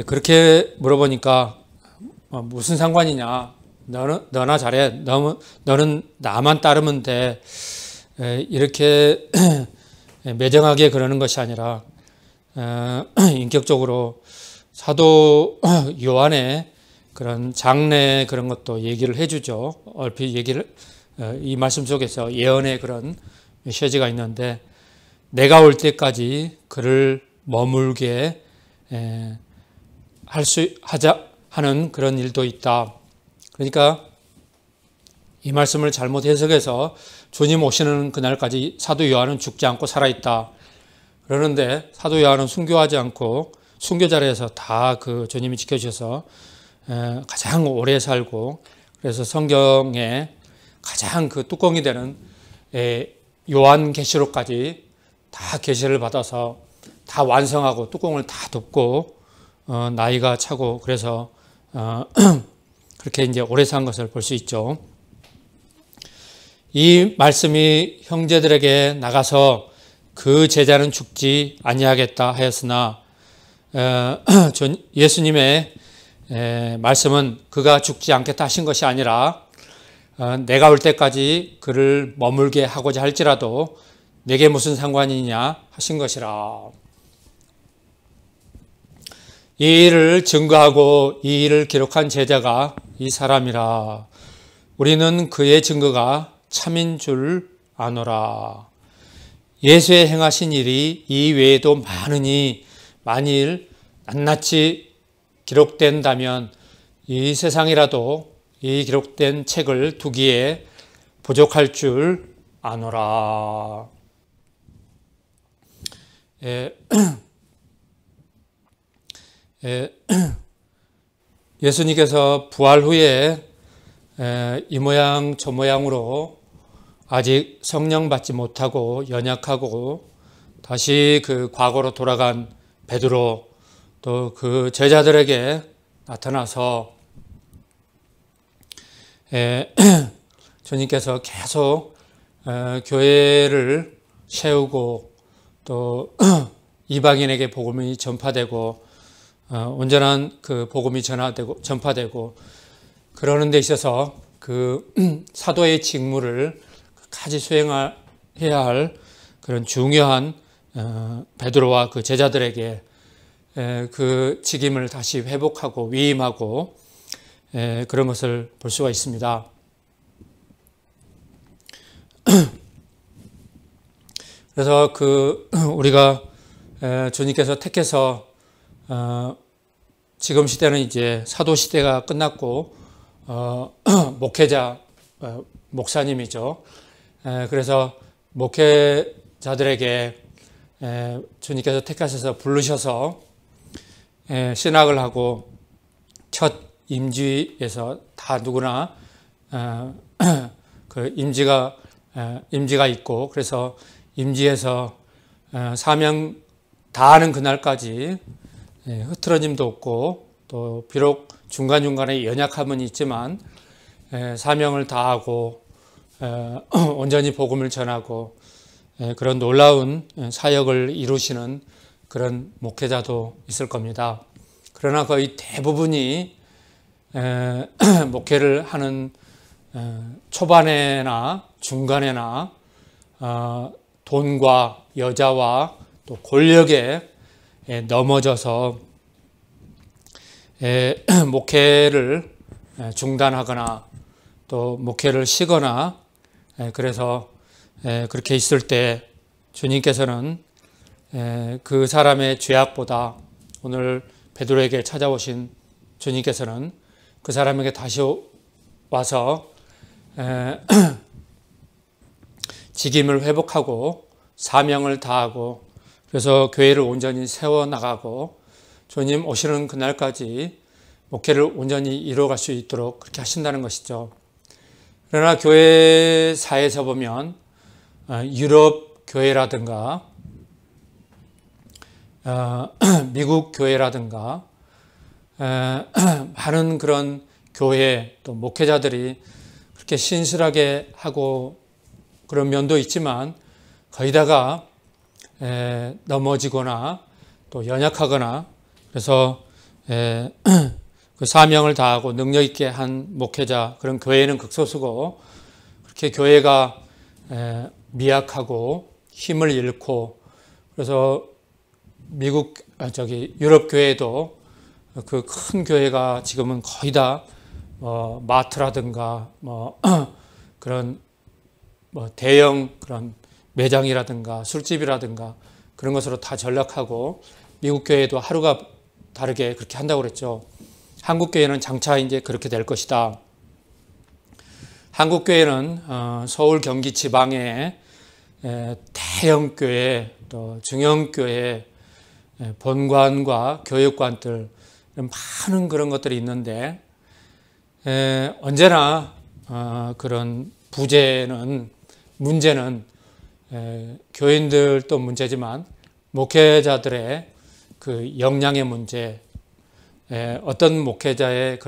그렇게 물어보니까 무슨 상관이냐. 너나 잘해. 너는 나만 따르면 돼. 이렇게 매정하게 그러는 것이 아니라 인격적으로 사도 요한의 그런 장래 그런 것도 얘기를 해주죠. 얼핏 이 말씀 속에서 예언의 그런 메시지가 있는데 내가 올 때까지 그를 머물게 하는 그런 일도 있다. 그러니까 이 말씀을 잘못 해석해서 주님 오시는 그날까지 사도 요한은 죽지 않고 살아있다. 그러는데 사도 요한은 순교하지 않고 순교 자리에서 다 그 주님이 지켜주셔서 가장 오래 살고 그래서 성경에 가장 그 뚜껑이 되는 요한계시록까지 다 계시를 받아서 다 완성하고 뚜껑을 다 덮고 나이가 차고 그래서 그렇게 이제 오래 산 것을 볼 수 있죠. 이 말씀이 형제들에게 나가서 그 제자는 죽지 아니하겠다 하였으나 예수님의 말씀은 그가 죽지 않겠다 하신 것이 아니라 내가 올 때까지 그를 머물게 하고자 할지라도 내게 무슨 상관이냐 하신 것이라. 이 일을 증거하고 이 일을 기록한 제자가 이 사람이라. 우리는 그의 증거가 참인 줄 아노라. 예수의 행하신 일이 이 외에도 많으니 만일 낱낱이 기록된다면 이 세상이라도 이 기록된 책을 두기에 부족할 줄 아노라. 예수님께서 부활 후에 이 모양 저 모양으로 아직 성령 받지 못하고 연약하고 다시 그 과거로 돌아간 베드로 또 그 제자들에게 나타나서 주님께서 계속 교회를 세우고 또 이방인에게 복음이 전파되고 온전한 그 복음이 전파되고 그러는 데 있어서 그 사도의 직무를 끝까지 수행해야 할 그런 중요한 베드로와 그 제자들에게 그 직임을 다시 회복하고 위임하고 그런 것을 볼 수가 있습니다. 그래서 우리가 주님께서 택해서 지금 시대는 이제 사도 시대가 끝났고 목회자 목사님이죠. 그래서 목회자들에게 주님께서 택하셔서 부르셔서 신학을 하고 첫 임지에서 다 누구나 그 임지가 있고 그래서 임지에서 사명 다하는 그날까지 흐트러짐도 없고 또 비록 중간중간에 연약함은 있지만 사명을 다하고 온전히 복음을 전하고 그런 놀라운 사역을 이루시는 그런 목회자도 있을 겁니다. 그러나 거의 대부분이 목회를 하는 초반에나 중간에나 돈과 여자와 또 권력에 넘어져서 목회를 중단하거나 또 목회를 쉬거나 그래서 그렇게 있을 때 주님께서는 그 사람의 죄악보다 오늘 베드로에게 찾아오신 주님께서는 그 사람에게 다시 와서 직임을 회복하고 사명을 다하고 그래서 교회를 온전히 세워나가고 주님 오시는 그날까지 목회를 온전히 이루어갈 수 있도록 그렇게 하신다는 것이죠. 그러나 교회사에서 보면 유럽 교회라든가 미국 교회라든가 많은 그런 교회 또 목회자들이 그렇게 신실하게 하고 그런 면도 있지만 거의 다가 넘어지거나 또 연약하거나 그래서 그 사명을 다하고 능력 있게 한 목회자 그런 교회는 극소수고 그렇게 교회가 미약하고 힘을 잃고 그래서 유럽 교회도 그 큰 교회가 지금은 거의 다 마트라든가 그런 대형 그런 매장이라든가 술집이라든가 그런 것으로 다 전락하고 미국 교회도 하루가 다르게 그렇게 한다고 그랬죠. 한국 교회는 장차 이제 그렇게 될 것이다. 한국 교회는 서울 경기 지방에 대형 교회 또 중형 교회 본관과 교육관들 많은 그런 것들이 있는데 언제나 그런 문제는 교인들도 문제지만 목회자들의 그 역량의 문제, 어떤 목회자의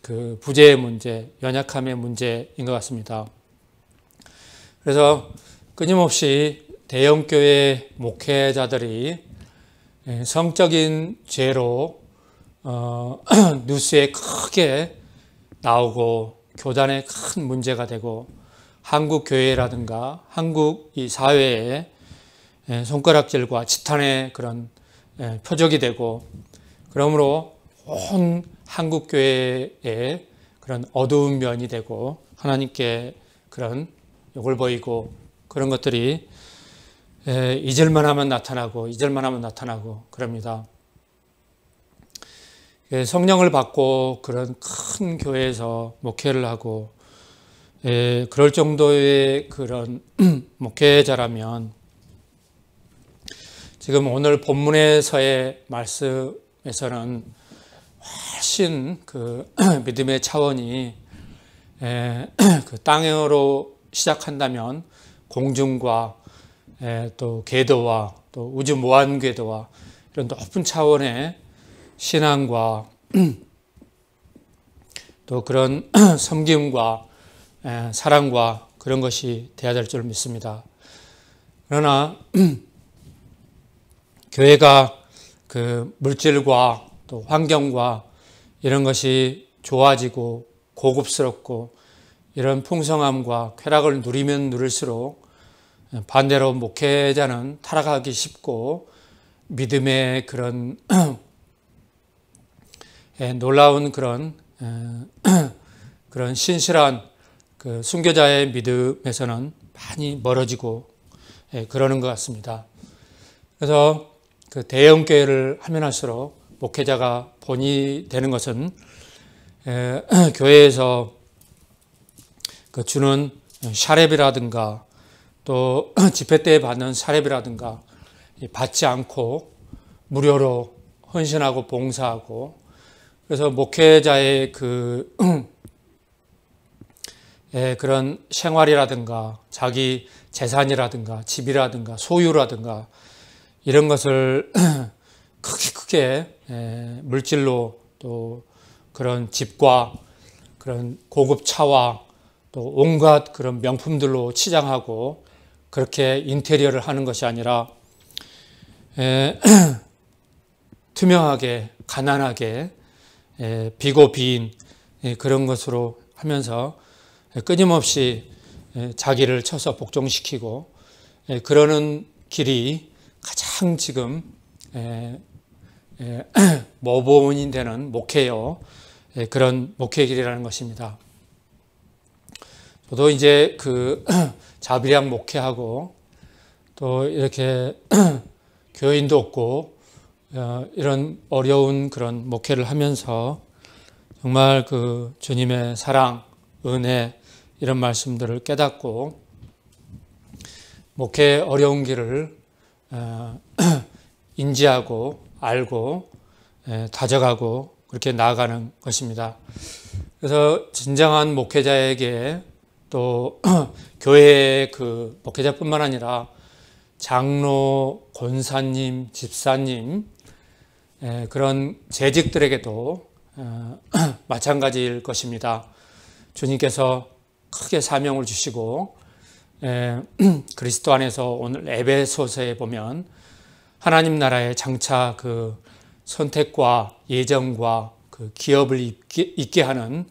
그 부재의 문제, 연약함의 문제인 것 같습니다. 그래서 끊임없이 대형교회 목회자들이 성적인 죄로 뉴스에 크게 나오고 교단에 큰 문제가 되고 한국 교회라든가 한국 이 사회에 손가락질과 지탄의 그런 표적이 되고, 그러므로 온 한국 교회에 그런 어두운 면이 되고 하나님께 그런 욕을 보이고 그런 것들이 잊을만 하면 나타나고 그럽니다. 성령을 받고 그런 큰 교회에서 목회를 하고 그럴 정도의 그런 목회자라면 지금 오늘 본문에서의 말씀에서는 훨씬 그 믿음의 차원이 그 땅으로 시작한다면 공중과 또 궤도와 또 우주 무한 궤도와 이런 높은 차원의 신앙과 또 그런 섬김과 사랑과 그런 것이 되어야 될 줄 믿습니다. 그러나 교회가 그 물질과 또 환경과 이런 것이 좋아지고 고급스럽고 이런 풍성함과 쾌락을 누리면 누릴수록 반대로 목회자는 타락하기 쉽고 믿음의 그런 놀라운 그런 신실한 그 순교자의 믿음에서는 많이 멀어지고 그러는 것 같습니다. 그래서 그 대형 교회를 하면 할수록 목회자가 본이 되는 것은 교회에서 그 주는 샤렙이라든가 또 집회 때 받는 샤렙이라든가 받지 않고 무료로 헌신하고 봉사하고, 그래서 목회자의 그 그런 생활이라든가 자기 재산이라든가 집이라든가 소유라든가 이런 것을 크게 물질로 또 그런 집과 그런 고급 차와 또 온갖 그런 명품들로 치장하고 그렇게 인테리어를 하는 것이 아니라 투명하게 가난하게 비고 비인 그런 것으로 하면서 끊임없이 자기를 쳐서 복종시키고 그러는 길이 가장 지금 모범이 되는 목회요, 그런 목회 길이라는 것입니다. 저도 이제 그 자비량 목회하고 또 이렇게 교인도 없고 이런 어려운 그런 목회를 하면서 정말 그 주님의 사랑, 은혜 이런 말씀들을 깨닫고 목회 어려운 길을 인지하고 알고 다져가고 그렇게 나아가는 것입니다. 그래서 진정한 목회자에게 또 교회의 그 목회자뿐만 아니라 장로, 권사님, 집사님 그런 재직들에게도 마찬가지일 것입니다. 주님께서 크게 사명을 주시고 그리스도 안에서 오늘 에베소서에 보면 하나님 나라의 장차 그 선택과 예정과 그 기업을 있게 하는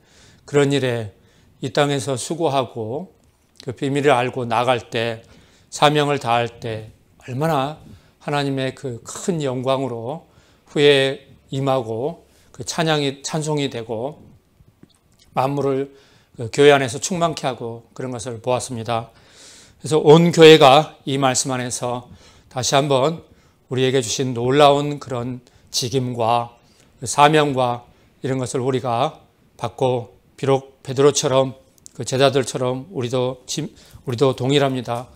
그런 일에 이 땅에서 수고하고 그 비밀을 알고 나갈 때, 사명을 다할 때 얼마나 하나님의 그 큰 영광으로 후에 임하고 그 찬송이 되고 만물을 그 교회 안에서 충만케 하고 그런 것을 보았습니다. 그래서 온 교회가 이 말씀 안에서 다시 한번 우리에게 주신 놀라운 그런 직임과 사명과 이런 것을 우리가 받고, 비록 베드로처럼 그 제자들처럼 우리도 동일합니다.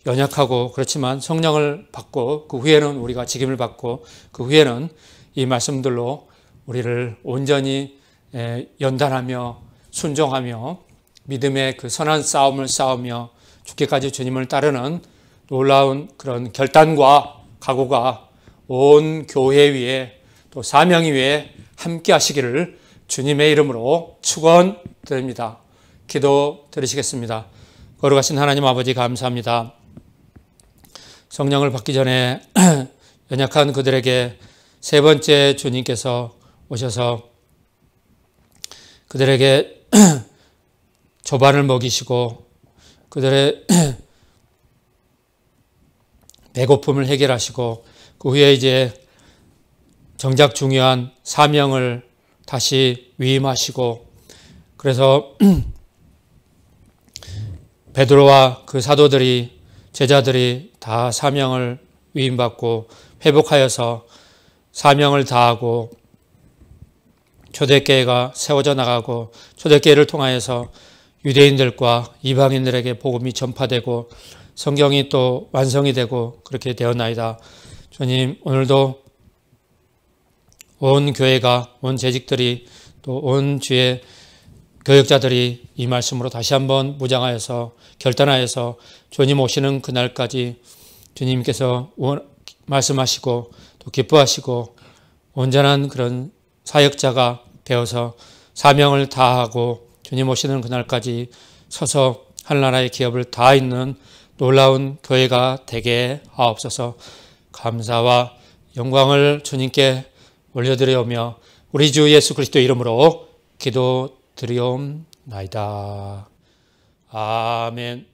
연약하고 그렇지만 성령을 받고 그 후에는 우리가 직임을 받고 그 후에는 이 말씀들로 우리를 온전히 연단하며 순종하며 믿음의 그 선한 싸움을 싸우며 죽기까지 주님을 따르는 놀라운 그런 결단과 각오가 온 교회 위에 또 사명 위에 함께 하시기를 주님의 이름으로 축원드립니다. 기도 드리시겠습니다. 거룩하신 하나님 아버지 감사합니다. 성령을 받기 전에 연약한 그들에게 세 번째 주님께서 오셔서 그들에게 조반을 먹이시고 그들의 배고픔을 해결하시고 그 후에 이제 정작 중요한 사명을 다시 위임하시고 그래서 베드로와 그 사도들이 제자들이 다 사명을 위임받고 회복하여서 사명을 다하고 초대교회가 세워져 나가고 초대교회를 통하여서 유대인들과 이방인들에게 복음이 전파되고 성경이 또 완성이 되고 그렇게 되었나이다. 주님, 오늘도 온 교회가, 온 재직들이 또 온 주의 교역자들이 이 말씀으로 다시 한번 무장하여서 결단하여서 주님 오시는 그날까지 주님께서 말씀하시고 또 기뻐하시고 온전한 그런 사역자가 되어서 사명을 다하고 주님 오시는 그날까지 서서 한나라의 기업을 다 잇는 놀라운 교회가 되게 하옵소서. 감사와 영광을 주님께 올려드리오며 우리 주 예수 그리스도 이름으로 기도드리옵나이다. 아멘.